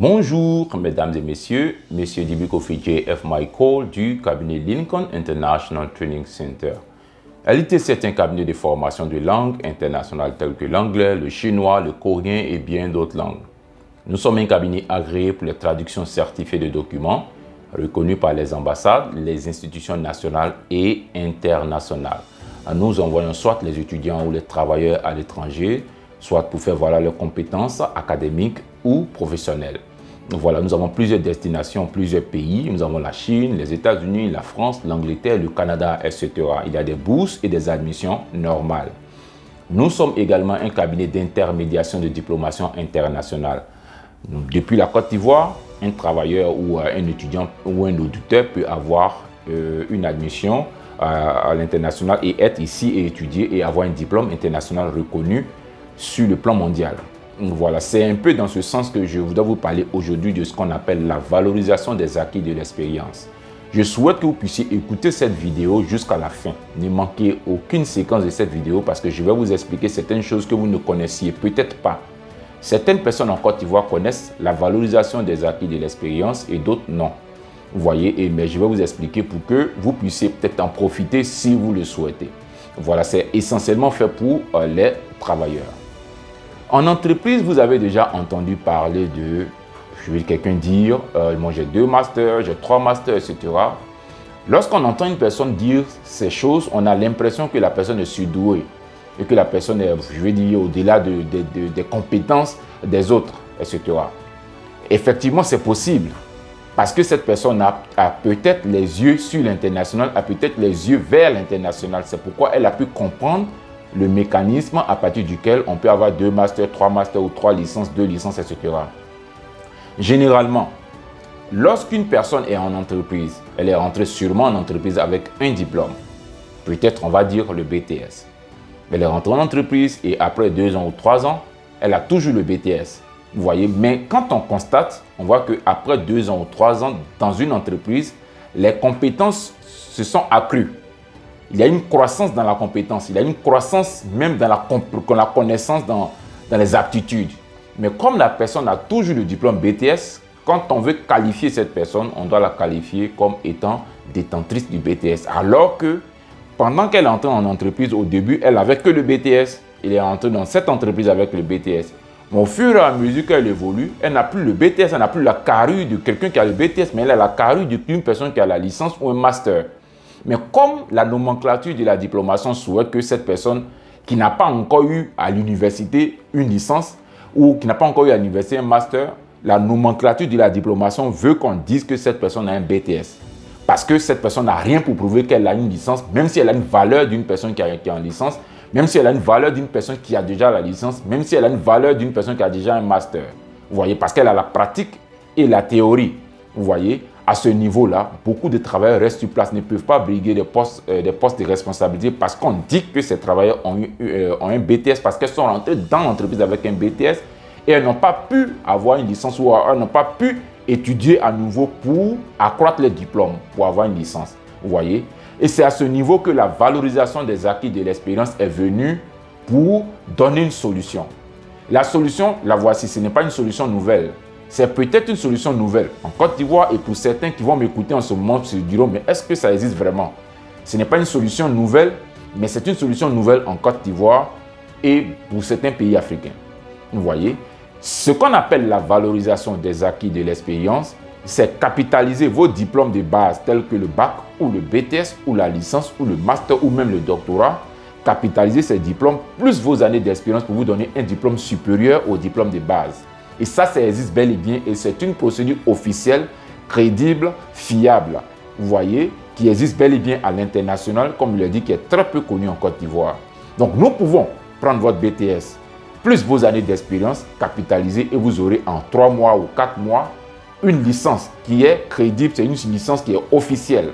Bonjour, mesdames et messieurs, monsieur Dibiko Fidje F. Michael du cabinet Lincoln International Training Center. LITC est un cabinet de formation de langues internationales telles que l'anglais, le chinois, le coréen et bien d'autres langues. Nous sommes un cabinet agréé pour les traductions certifiées de documents, reconnus par les ambassades, les institutions nationales et internationales. Nous envoyons soit les étudiants ou les travailleurs à l'étranger, soit pour faire valoir leurs compétences académiques ou professionnelles. Voilà, nous avons plusieurs destinations, plusieurs pays. Nous avons la Chine, les États-Unis, la France, l'Angleterre, le Canada, etc. Il y a des bourses et des admissions normales. Nous sommes également un cabinet d'intermédiation de diplomation internationale. Depuis la Côte d'Ivoire, un travailleur ou un étudiant ou un auditeur peut avoir une admission à l'international et être ici et étudier et avoir un diplôme international reconnu sur le plan mondial. Voilà, c'est un peu dans ce sens que je voudrais vous parler aujourd'hui de ce qu'on appelle la valorisation des acquis de l'expérience. Je souhaite que vous puissiez écouter cette vidéo jusqu'à la fin. Ne manquez aucune séquence de cette vidéo parce que je vais vous expliquer certaines choses que vous ne connaissiez peut-être pas. Certaines personnes en Côte d'Ivoire connaissent la valorisation des acquis de l'expérience et d'autres non. Vous voyez, mais je vais vous expliquer pour que vous puissiez peut-être en profiter si vous le souhaitez. Voilà, c'est essentiellement fait pour les travailleurs. En entreprise, vous avez déjà entendu parler de, je vais quelqu'un dire, moi j'ai 2 masters, j'ai 3 masters, etc. Lorsqu'on entend une personne dire ces choses, on a l'impression que la personne est surdouée et que la personne est, je vais dire, au-delà des compétences des autres, etc. Effectivement, c'est possible parce que cette personne a peut-être les yeux sur l'international, a peut-être les yeux vers l'international. C'est pourquoi elle a pu comprendre le mécanisme à partir duquel on peut avoir 2 masters, 3 masters ou 3 licences, 2 licences, etc. Généralement, lorsqu'une personne est en entreprise, elle est rentrée sûrement en entreprise avec un diplôme. Peut-être on va dire le BTS. Elle est rentrée en entreprise et après 2 ans ou 3 ans, elle a toujours le BTS. Vous voyez, mais quand on constate, on voit qu'après 2 ans ou 3 ans dans une entreprise, les compétences se sont accrues. Il y a une croissance dans la compétence, il y a une croissance même dans la connaissance, dans les aptitudes. Mais comme la personne a toujours le diplôme BTS, quand on veut qualifier cette personne, on doit la qualifier comme étant détentrice du BTS. Alors que pendant qu'elle est entrée en entreprise, au début, elle n'avait que le BTS. Elle est entrée dans cette entreprise avec le BTS. Mais au fur et à mesure qu'elle évolue, elle n'a plus le BTS, elle n'a plus la carrure de quelqu'un qui a le BTS, mais elle a la carrure d'une personne qui a la licence ou un master. Mais comme la nomenclature de la diplomation souhaite que cette personne qui n'a pas encore eu à l'université une licence ou qui n'a pas encore eu à l'université un master, la nomenclature de la diplomation veut qu'on dise que cette personne a un BTS. Parce que cette personne n'a rien pour prouver qu'elle a une licence, même si elle a une valeur d'une personne qui est en licence, même si elle a une valeur d'une personne qui a déjà la licence, même si elle a une valeur d'une personne qui a déjà un master. Vous voyez, parce qu'elle a la pratique et la théorie. Vous voyez, à ce niveau-là, beaucoup de travailleurs restent sur place, ne peuvent pas briguer des postes de responsabilité parce qu'on dit que ces travailleurs ont un BTS, parce qu'elles sont rentrées dans l'entreprise avec un BTS et elles n'ont pas pu avoir une licence ou elles n'ont pas pu étudier à nouveau pour accroître les diplômes, pour avoir une licence. Vous voyez? Et c'est à ce niveau que la valorisation des acquis de l'expérience est venue pour donner une solution. La solution, la voici, ce n'est pas une solution nouvelle. C'est peut-être une solution nouvelle en Côte d'Ivoire et pour certains qui vont m'écouter en ce moment se diront mais est-ce que ça existe vraiment? Ce n'est pas une solution nouvelle, mais c'est une solution nouvelle en Côte d'Ivoire et pour certains pays africains. Vous voyez, ce qu'on appelle la valorisation des acquis de l'expérience, c'est capitaliser vos diplômes de base tels que le bac ou le BTS ou la licence ou le master ou même le doctorat. Capitaliser ces diplômes plus vos années d'expérience pour vous donner un diplôme supérieur au diplôme de base. Et ça existe bel et bien et c'est une procédure officielle, crédible, fiable. Vous voyez, qui existe bel et bien à l'international, comme je l'ai dit, qui est très peu connue en Côte d'Ivoire. Donc nous pouvons prendre votre BTS, plus vos années d'expérience, capitaliser et vous aurez en 3 mois ou 4 mois une licence qui est crédible, c'est une licence qui est officielle.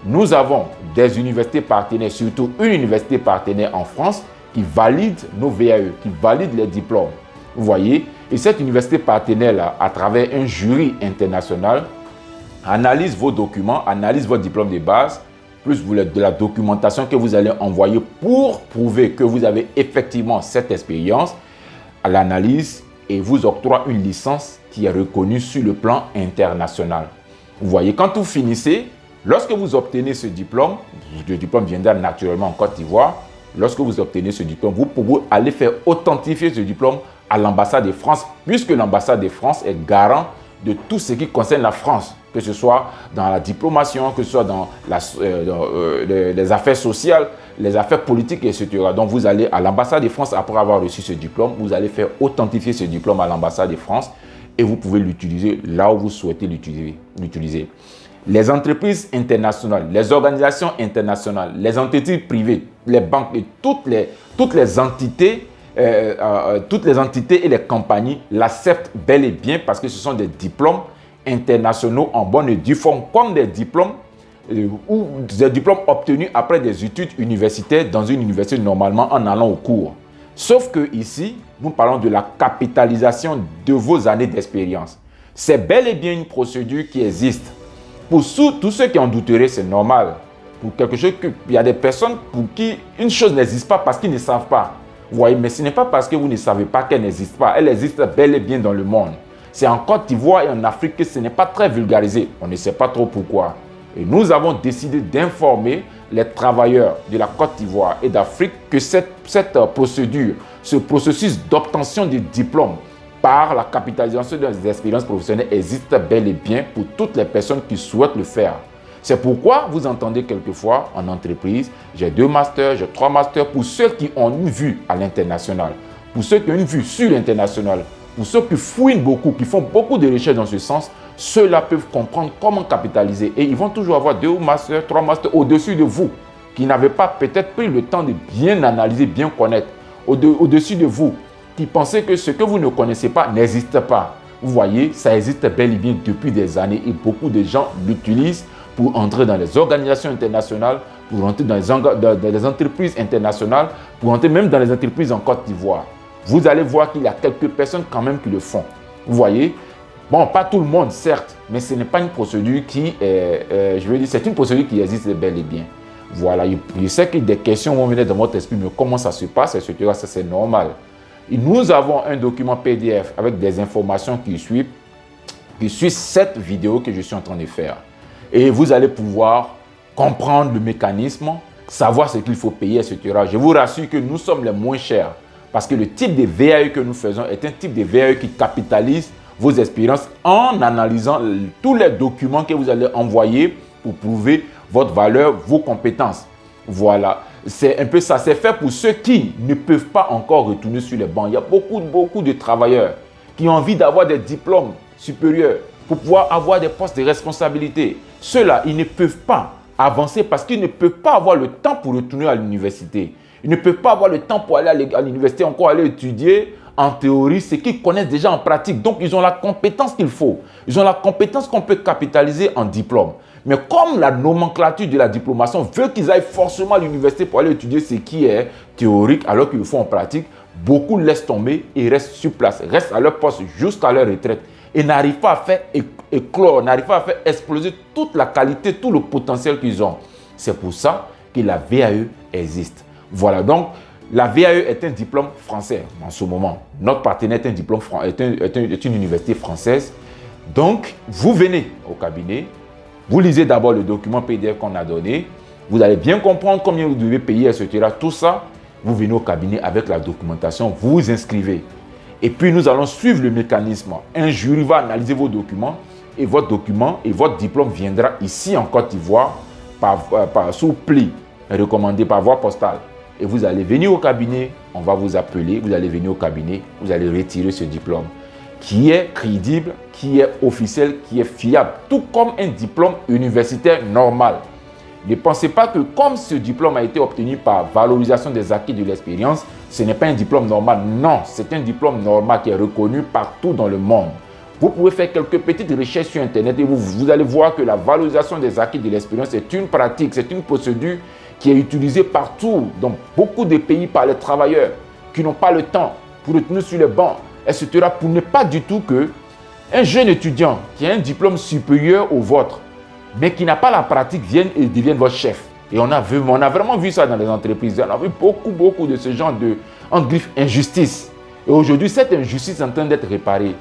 Nous avons des universités partenaires, surtout une université partenaire en France qui valide nos VAE, qui valide les diplômes. Vous voyez, et cette université partenaire-là, à travers un jury international, analyse vos documents, analyse votre diplôme de base, plus de la documentation que vous allez envoyer pour prouver que vous avez effectivement cette expérience, à l'analyse et vous octroie une licence qui est reconnue sur le plan international. Vous voyez, quand vous finissez, lorsque vous obtenez ce diplôme, le diplôme viendra naturellement en Côte d'Ivoire. Lorsque vous obtenez ce diplôme, vous pouvez aller faire authentifier ce diplôme à l'ambassade de France, puisque l'ambassade de France est garant de tout ce qui concerne la France, que ce soit dans la diplomatie, que ce soit dans les affaires sociales, les affaires politiques, etc. Donc vous allez à l'ambassade de France, après avoir reçu ce diplôme, vous allez faire authentifier ce diplôme à l'ambassade de France et vous pouvez l'utiliser là où vous souhaitez l'utiliser. Les entreprises internationales, les organisations internationales, les entités privées, les banques et toutes les entités et les compagnies l'acceptent bel et bien parce que ce sont des diplômes internationaux en bonne et due forme, comme des diplômes ou des diplômes obtenus après des études universitaires dans une université normalement en allant au cours. Sauf que ici, nous parlons de la capitalisation de vos années d'expérience. C'est bel et bien une procédure qui existe. Pour tous ceux qui en douteraient, c'est normal. Pour quelque chose il y a des personnes pour qui une chose n'existe pas parce qu'ils ne savent pas. Vous voyez, mais ce n'est pas parce que vous ne savez pas qu'elle n'existe pas. Elle existe bel et bien dans le monde. C'est en Côte d'Ivoire et en Afrique que ce n'est pas très vulgarisé. On ne sait pas trop pourquoi. Et nous avons décidé d'informer les travailleurs de la Côte d'Ivoire et d'Afrique que cette procédure, ce processus d'obtention du diplôme par la capitalisation des expériences professionnelles existe bel et bien pour toutes les personnes qui souhaitent le faire. C'est pourquoi vous entendez quelquefois en entreprise, j'ai 2 masters, j'ai 3 masters, pour ceux qui ont une vue à l'international, pour ceux qui ont une vue sur l'international, pour ceux qui fouinent beaucoup, qui font beaucoup de recherches dans ce sens, ceux-là peuvent comprendre comment capitaliser et ils vont toujours avoir 2 masters, 3 masters au-dessus de vous, qui n'avaient pas peut-être pris le temps de bien analyser, bien connaître, au-dessus de vous, qui pensaient que ce que vous ne connaissez pas n'existe pas. Vous voyez, ça existe bel et bien depuis des années et beaucoup de gens l'utilisent pour entrer dans les organisations internationales, pour entrer dans les entreprises internationales, pour entrer même dans les entreprises en Côte d'Ivoire. Vous allez voir qu'il y a quelques personnes quand même qui le font. Vous voyez, bon, pas tout le monde certes, mais ce n'est pas une procédure qui c'est une procédure qui existe bel et bien. Voilà, je sais que des questions vont venir dans votre esprit, mais comment ça se passe, etc., ça c'est normal. Et nous avons un document PDF avec des informations qui suivent cette vidéo que je suis en train de faire. Et vous allez pouvoir comprendre le mécanisme, savoir ce qu'il faut payer, etc. Je vous rassure que nous sommes les moins chers parce que le type de VAE que nous faisons est un type de VAE qui capitalise vos expériences en analysant tous les documents que vous allez envoyer pour prouver votre valeur, vos compétences. Voilà, c'est un peu ça. C'est fait pour ceux qui ne peuvent pas encore retourner sur les bancs. Il y a beaucoup de travailleurs qui ont envie d'avoir des diplômes supérieurs pour pouvoir avoir des postes de responsabilité. Ceux-là, ils ne peuvent pas avancer parce qu'ils ne peuvent pas avoir le temps pour retourner à l'université. Ils ne peuvent pas avoir le temps pour aller à l'université, encore aller étudier en théorie ce qu'ils connaissent déjà en pratique. Donc, ils ont la compétence qu'il faut. Ils ont la compétence qu'on peut capitaliser en diplôme. Mais comme la nomenclature de la diplomation veut qu'ils aillent forcément à l'université pour aller étudier ce qui est théorique alors qu'ils le font en pratique, beaucoup laissent tomber et restent sur place, restent à leur poste jusqu'à leur retraite et n'arrivent pas à faire éclore, n'arrivent pas à faire exploser toute la qualité, tout le potentiel qu'ils ont. C'est pour ça que la VAE existe. Voilà, donc la VAE est un diplôme français en ce moment. Notre partenaire est une université française. Donc, vous venez au cabinet, vous lisez d'abord le document PDF qu'on a donné, vous allez bien comprendre combien vous devez payer, etc. Tout ça, vous venez au cabinet avec la documentation, vous vous inscrivez. Et puis, nous allons suivre le mécanisme. Un jury va analyser vos documents et votre document et votre diplôme viendra ici en Côte d'Ivoire sous pli, recommandé par voie postale. Et vous allez venir au cabinet, on va vous appeler, vous allez venir au cabinet, vous allez retirer ce diplôme qui est crédible, qui est officiel, qui est fiable, tout comme un diplôme universitaire normal. Ne pensez pas que comme ce diplôme a été obtenu par valorisation des acquis de l'expérience, ce n'est pas un diplôme normal. Non, c'est un diplôme normal qui est reconnu partout dans le monde. Vous pouvez faire quelques petites recherches sur Internet et vous allez voir que la valorisation des acquis de l'expérience est une pratique, c'est une procédure qui est utilisée partout, dans beaucoup de pays par les travailleurs qui n'ont pas le temps pour retourner sur les bancs, etc. Pour ne pas du tout que un jeune étudiant qui a un diplôme supérieur au vôtre, mais qui n'a pas la pratique, vienne et devienne votre chef. Et on a vraiment vu ça dans les entreprises. On a vu beaucoup de ce genre de, en griffe, injustice. Et aujourd'hui, cette injustice est en train d'être réparée.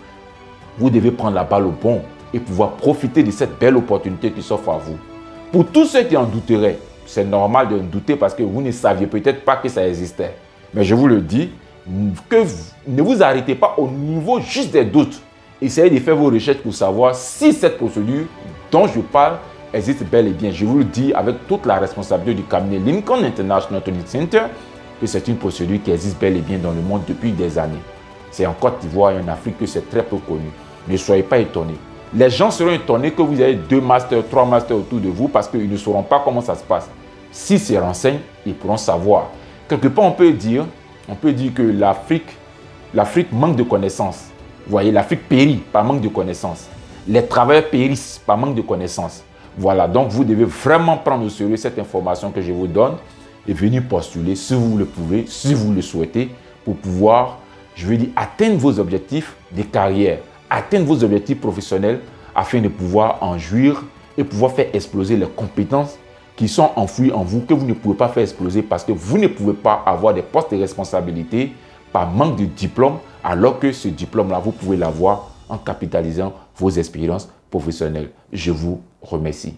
Vous devez prendre la balle au bond et pouvoir profiter de cette belle opportunité qui s'offre à vous. Pour tous ceux qui en douteraient, c'est normal de douter parce que vous ne saviez peut-être pas que ça existait. Mais je vous le dis, ne vous arrêtez pas au niveau juste des doutes. Essayez de faire vos recherches pour savoir si cette procédure dont je parle existe bel et bien. Je vous le dis avec toute la responsabilité du cabinet Lincoln International Training Center que c'est une procédure qui existe bel et bien dans le monde depuis des années. C'est en Côte d'Ivoire et en Afrique que c'est très peu connu. Ne soyez pas étonnés. Les gens seront étonnés que vous ayez 2 masters, 3 masters autour de vous parce qu'ils ne sauront pas comment ça se passe. S'ils se renseignent, ils pourront savoir. Quelque part, on peut dire que l'Afrique manque de connaissances. Vous voyez, l'Afrique périt par manque de connaissances. Les travailleurs périssent par manque de connaissances. Voilà, donc vous devez vraiment prendre au sérieux cette information que je vous donne et venir postuler si vous le pouvez, si vous le souhaitez, pour pouvoir, je veux dire, atteindre vos objectifs de carrière, atteindre vos objectifs professionnels afin de pouvoir en jouir et pouvoir faire exploser les compétences qui sont enfouies en vous, que vous ne pouvez pas faire exploser parce que vous ne pouvez pas avoir des postes de responsabilité par manque de diplôme, alors que ce diplôme-là, vous pouvez l'avoir en capitalisant vos expériences professionnelles. Je vous remercie.